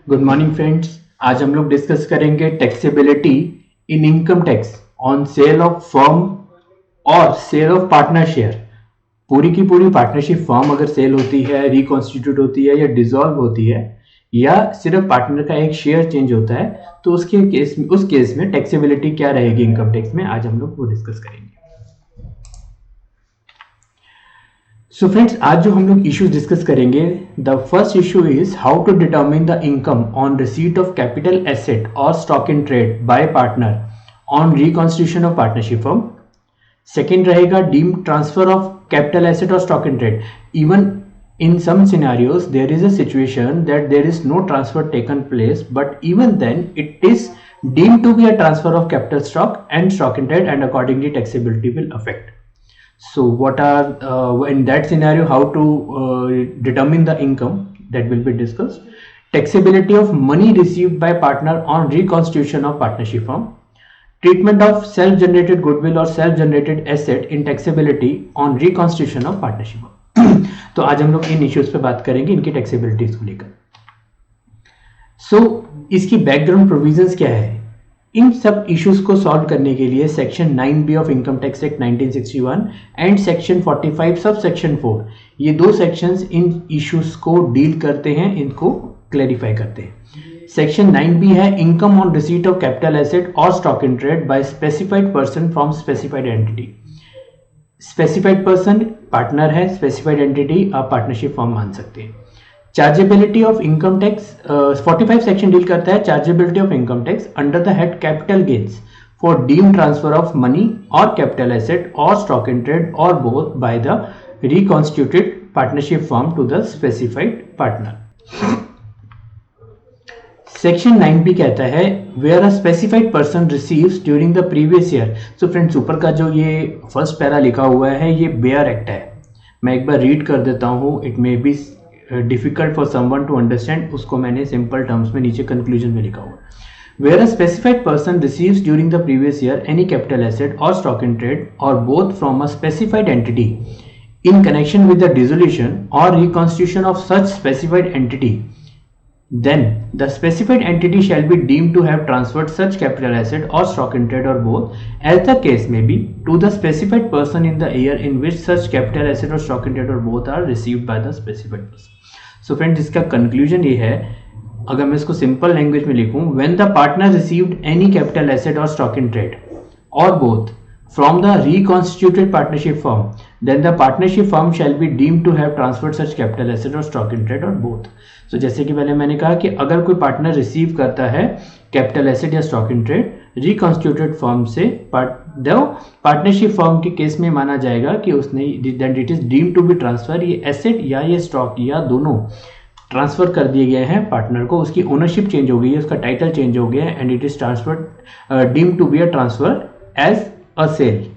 Good morning friends. आज हम लोग डिस्कस करेंगे taxability in income tax on sale of firm और सेल ऑफ पार्टनर शेयर। पूरी की पूरी पार्टनरशिप फर्म अगर सेल होती है, रिकॉन्स्टिट्यूट होती है या डिसॉल्व होती है या सिर्फ पार्टनर का एक शेयर चेंज होता है तो उस केस में टैक्सेबिलिटी क्या रहेगी इनकम टैक्स में, आज हम लोग वो डिस्कस करेंगे। सो फ्रेंड्स, आज जो हम लोग इश्यूज डिस्कस करेंगे, the first issue is how to determine the income on receipt of capital asset और stock in trade by partner on reconstitution of partnership firm. Second रहेगा deemed transfer of capital asset और stock in trade. Even in some scenarios there is a situation that there is no transfer taken place, but even then it is deemed to be a transfer of capital stock and stock in trade, and accordingly taxability will affect. So what are in that scenario how to determine the income, that will be discussed. Taxability of money received by partner on reconstitution of partnership firm. Treatment of self generated goodwill or self generated asset in taxability on reconstitution of partnership firm. तो आज हम लोग इन issues पे बात करेंगे, इनकी टैक्सेबिलिटीज को लेकर। सो इसकी बैकग्राउंड प्रोविजंस क्या है? इन सब इश्यूज को सॉल्व करने के लिए section 9B of income tax act 1961 and section 45 sub section 4, ये दो सेक्शंस इन इश्यूज को डील करते हैं, इनको क्लैरिफाई करते हैं। सेक्शन 9B है income on receipt of capital asset और stock in trade by specified person from specified entity. Specified person partner है, स्पेसिफाइड एंटिटी आप पार्टनरशिप फॉर्म मान सकते हैं। Chargeability of income tax 45 section deal करता है chargeability of income tax under the head capital gains for deemed transfer of money और capital asset और stock in trade और both by the reconstituted partnership form to the specified partner. Section 9B कहता है where a specified person receives during the previous year. So friends, ऊपर का जो ये first para लिखा हुआ है ये बेयर एक्ट है, मैं एक बार रीड कर देता हूँ। It may be difficult for someone to understand, उसको मैंने सिंपल टर्म्स में नीचे कंक्लूजन में लिखा हुआ। Where a specified person receives during the previous year any capital asset और स्टॉक इन ट्रेड और both from a specified entity in connection with the dissolution और reconstitution of such specified entity, then the specified entity shall be deemed to have transferred such capital asset or stock in trade or both, as the case may be, to the specified person in the year in which such capital asset or stock in trade or both are received by the specified person. So friends, इसका conclusion ये है, अगर मैं इसको simple language में लिखूं, when the partner received any capital asset or stock in trade or both from the reconstituted partnership firm, then the partnership firm shall be deemed to have transferred such capital asset or stock in trade or both. So जैसे कि पहले मैंने कहा कि अगर कोई partner receive करता है कैपिटल एसेट या stock in trade reconstituted firm से, पार्टनरशिप फर्म के केस में माना जाएगा कि उसने then it is deemed to be transfer, ये एसेट या ये स्टॉक या दोनों ट्रांसफर कर दिए गए हैं पार्टनर को, उसकी ओनरशिप चेंज हो गई है, उसका टाइटल चेंज हो गया है and it is transfer deemed to be a transfer as a sale.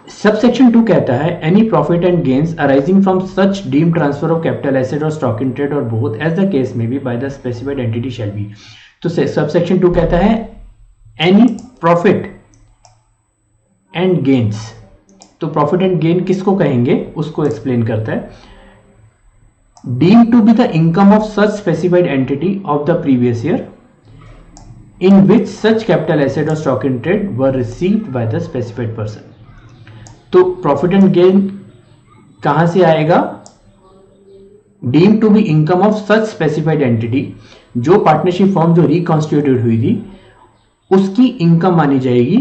Subsection 2 कहता है any profit and gains arising from such deemed transfer of capital asset और स्टॉक इन ट्रेड और बोथ एज द केस में be by the specified entity shall be. तो subsection 2 कहता है any profit and gains, तो profit and gain किसको कहेंगे उसको एक्सप्लेन करता है। Deemed to be the income of such specified entity of the previous year in which such capital asset or stock in trade were received by the specified person. तो profit and gain कहां से आएगा? Deemed to be income of such specified entity, जो partnership form जो reconstituted हुई थी उसकी income मानी जाएगी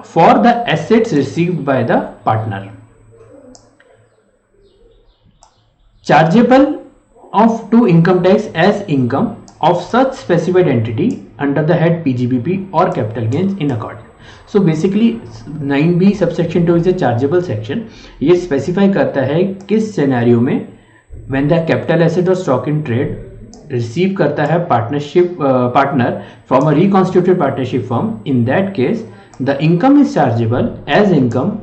for the assets received by the partner. Chargeable of to income tax as income of such specified entity under the head PGBP or capital gains in accordance. So basically 9B subsection 2 is a chargeable section. ये specify करता है किस scenario में when the capital asset or stock in trade receive करता है partner from a reconstituted partnership firm. In that case the income is chargeable as income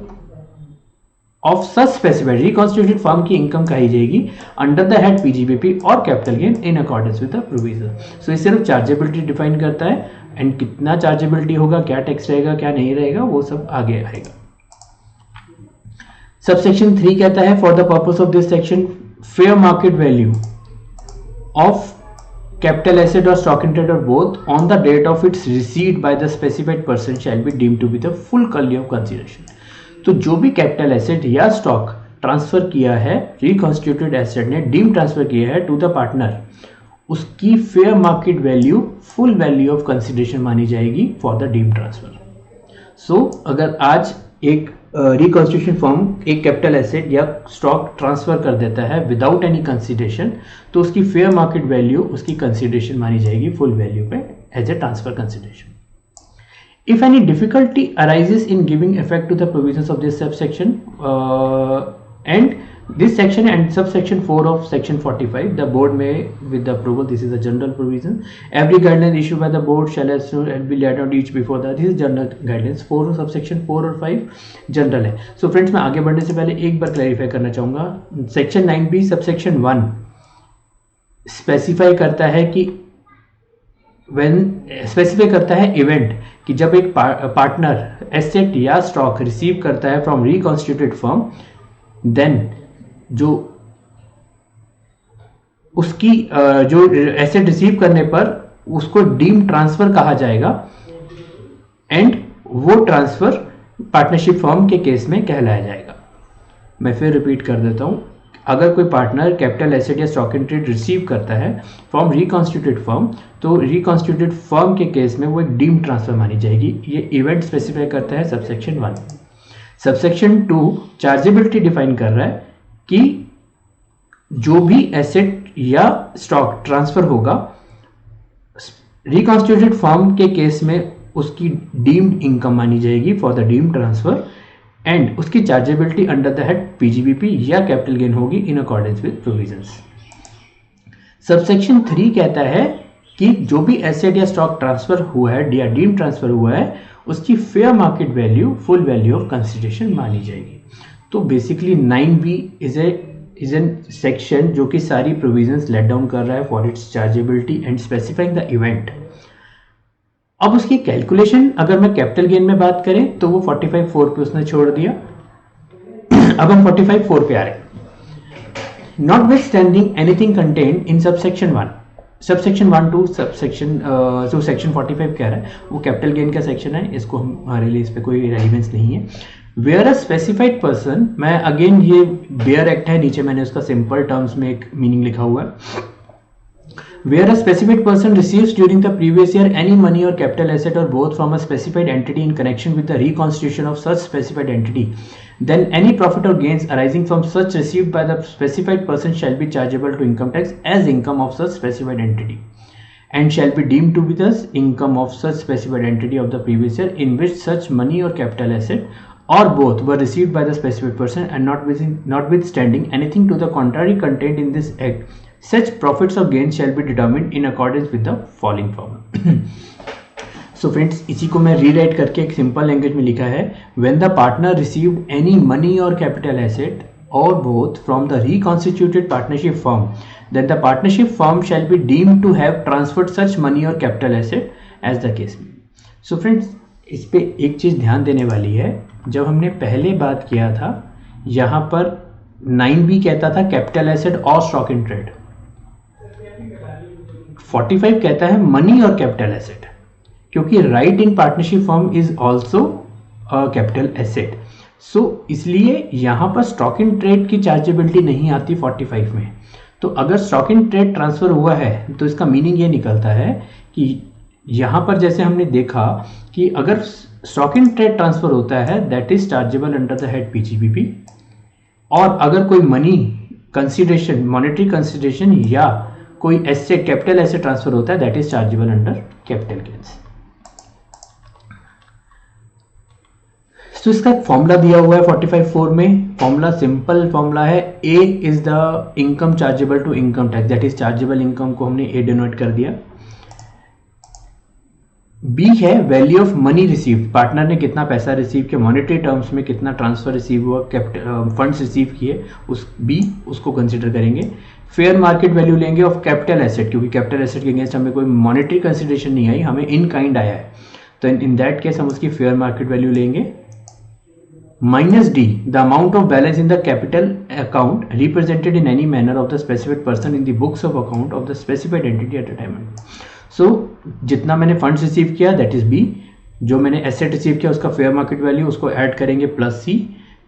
of such specified reconstituted firm की income कही जाएगी under the head PGBP और capital gain in accordance with the provision. So ये सिर्फ chargeability define करता है and कितना chargeability होगा, क्या टैक्स रहेगा, क्या नहीं रहेगा, वो सब आगे आएगा। सबसेक्शन 3 कहता है for the purpose of this section fair market value of capital asset or stock in trade or both on the date of its receipt by the specified person shall be deemed to be the full value of consideration. तो जो भी capital asset या stock transfer किया है, reconstituted asset ने deem transfer किया है to the partner, उसकी fair market value full value of consideration मानी जाएगी for the deem transfer. So अगर आज एक रिकॉन्स्टिट्यूशन फर्म एक कैपिटल एसेट या स्टॉक ट्रांसफर कर देता है विदाउट एनी कंसिडरेशन, तो उसकी फेयर मार्केट वैल्यू उसकी कंसिडरेशन मानी जाएगी फुल वैल्यू पे as a transfer consideration. If any difficulty arises in giving effect to the provisions of this subsection and this section and subsection 4 of section 45, the board may with the approval, this is a general provision, every guideline issued by the board shall be laid out each before that. This is general guidelines. 4 subsection 4 और 5 general है. So friends, मैं आगे बढ़ने से पहले एक बार clarify करना चाहूँगा. सेक्शन 9b सबसेक्शन 1 स्पेसिफाई करता है कि स्पेसिफाई करता है इवेंट कि जब एक पार्टनर एसेट या स्टॉक रिसीव करता है फ्रॉम रिकॉन्स्टिट्यूटेड फर्म, देन जो उसकी जो एसेट रिसीव करने पर उसको डीम ट्रांसफर कहा जाएगा एंड वो ट्रांसफर पार्टनरशिप फर्म के केस में कहलाया जाएगा. मैं फिर रिपीट कर देता हूं. अगर कोई पार्टनर कैपिटल एसेट या स्टॉक इन ट्रेड रिसीव करता है फ्रॉम रिकॉन्स्टिट्यूटेड फर्म, तो रिकॉन्स्टिट्यूटेड फर्म के केस में वो एक डीम ट्रांसफर मानी जाएगी. ये इवेंट स्पेसिफाई करता है सबसेक्शन 1. सबसेक्शन 2 चार्जेबिलिटी डिफाइन कर रहा है कि जो भी एसेट या स्टॉक ट्रांसफर होगा रिकॉन्स्टिट्यूटेड फर्म के केस में उसकी डीम्ड इनकम मानी जाएगी for the deem transfer and उसकी chargeability under the head PGBP या कैपिटल गेन होगी in accordance with provisions. Subsection 3 कहता है कि जो भी एसेट या स्टॉक ट्रांसफर हुआ है या डीम ट्रांसफर हुआ है उसकी fair market value full value of consideration मानी जाएगी. तो basically 9b is an section जो कि सारी प्रोविजंस लेट डाउन कर रहा है for its chargeability and specifying the event. अब उसकी कैलकुलेशन अगर मैं कैपिटल गेन में बात करें तो वो 45(4) पे उसने छोड़ दिया. अब हम 45(4) पे आ रहे हैं. Notwithstanding anything contained in subsection 1, subsection 1 to subsection जो सेक्शन 45 कह रहा है वो कैपिटल गेन का सेक्शन है, इसको हमारे लिए इस पर कोई रेलिवेंस नहीं है. वेयर अ स्पेसिफाइड पर्सन, मैं अगेन ये बेयर एक्ट है, नीचे मैंने उसका सिंपल टर्म्स में एक मीनिंग लिखा हुआ है. Where a specified person receives during the previous year any money or capital asset or both from a specified entity in connection with the reconstitution of such specified entity, then any profit or gains arising from such received by the specified person shall be chargeable to income tax as income of such specified entity and shall be deemed to be the income of such specified entity of the previous year in which such money or capital asset or both were received by the specified person, and notwithstanding anything to the contrary contained in this act, such profits or gains shall be determined in accordance with the following formula. So friends, इसी को मैं rewrite करके एक simple language में लिखा है. When the partner received any money or capital asset or both from the reconstituted partnership firm, then the partnership firm shall be deemed to have transferred such money or capital asset as the case may. So friends, इस पे एक चीज ध्यान देने वाली है. जब हमने पहले बात किया था यहाँ पर 9b कहता था कैपिटल एसेट और स्टॉक इन ट्रेड, 45 कहता है मनी और कैपिटल एसेट, क्योंकि right in partnership firm is also capital asset. So इसलिए यहां पर स्टॉक इन ट्रेड की चार्जेबिलिटी नहीं आती 45 में. तो अगर स्टॉक इन ट्रेड ट्रांसफर हुआ है तो इसका मीनिंग ये निकलता है कि यहां पर जैसे हमने देखा कि अगर स्टॉक इन ट्रेड ट्रांसफर होता है that is chargeable under the head PGBP, और अगर कोई मनी कंसिडरेशन, मॉनेटरी कंसिडरेशन या कोई एसेट, कैपिटल एसेट ट्रांसफर होता है that is chargeable under capital gains. तो इसका एक फॉर्मूला दिया हुआ है 45(4) में. फॉर्मूला सिंपल फॉर्मूला है. A is the income chargeable to income tax, that is chargeable income को हमने ए डिनोट कर दिया. बी है value of money receive, partner ने कितना पैसा रिसीव किया, मॉनेटरी टर्म्स में कितना ट्रांसफर रिसीव हुआ, फंड्स रिसीव किए, उस बी उसको कंसिडर करेंगे. फेयर मार्केट वैल्यू लेंगे ऑफ कैपिटल एसेट, क्योंकि कैपिटल एसेट के अगेंस्ट हमें कोई मॉनेटरी कंसिडरेशन नहीं आई, हमें इन काइंड आया है, तो इन दैट केस हम उसकी फेयर मार्केट वैल्यू लेंगे. minus D, the amount of balance in the capital account represented in any manner of the specified person in the books of account of the specified entity at a time. So जितना मैंने funds receive किया that is B, जो मैंने asset receive किया उसका fair market value उसको add करेंगे plus सी,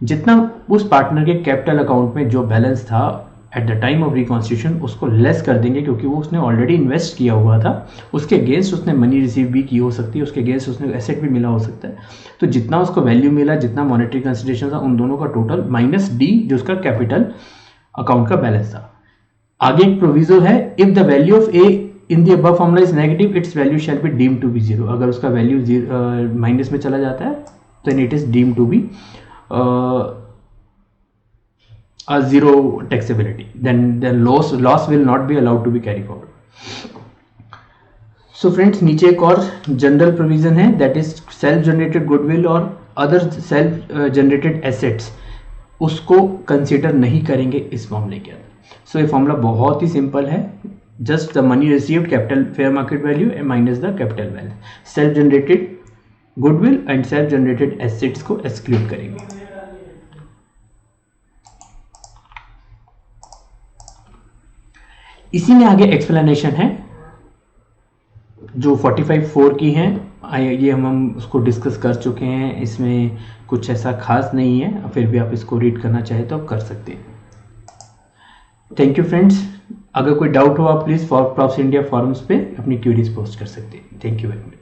जितना उस पार्टनर के कैपिटल अकाउंट में जो बैलेंस था at the time of reconstitution उसको लेस कर देंगे, क्योंकि वो उसने ऑलरेडी इन्वेस्ट किया हुआ था, उसके अगेंस्ट उसने मनी रिसीव भी की हो सकती है, उसके अगेंस्ट उसने एसेट भी मिला हो सकता है। तो जितना उसको वैल्यू मिला, जितना मॉनेटरी कंसिडरेशन था, उन दोनों का टोटल माइनस डी जो उसका कैपिटल अकाउंट का बैलेंस था। आगे एक प्रोविजो है, if the value of a in the above formula is negative its value shall be deemed to be zero. अगर उसका वैल्यू माइनस में चला जाता है तो it is deemed to be a zero taxability, then loss will not be allowed to be carry forward. So friends, नीचे एक और जनरल प्रोविजन है, that is self generated goodwill और अदर सेल्फ जनरेटेड एसेट्स, उसको consider नहीं करेंगे इस मामले के अंदर। सो ये फॉर्मूला बहुत ही सिंपल है, just the money received capital fair market value and minus the capital value, self generated goodwill and self generated assets को एक्सक्लूड करेंगे। इसी में आगे एक्सप्लेनेशन है जो 45(4) की है, ये हम उसको डिस्कस कर चुके हैं, इसमें कुछ ऐसा खास नहीं है, फिर भी आप इसको रीड करना चाहे तो आप कर सकते हैं। थैंक यू फ्रेंड्स, अगर कोई डाउट हो आप प्लीज़ प्रॉप्स इंडिया फॉरम्स पे अपनी क्वेरीज पोस्ट कर सकते हैं। Thank you very much.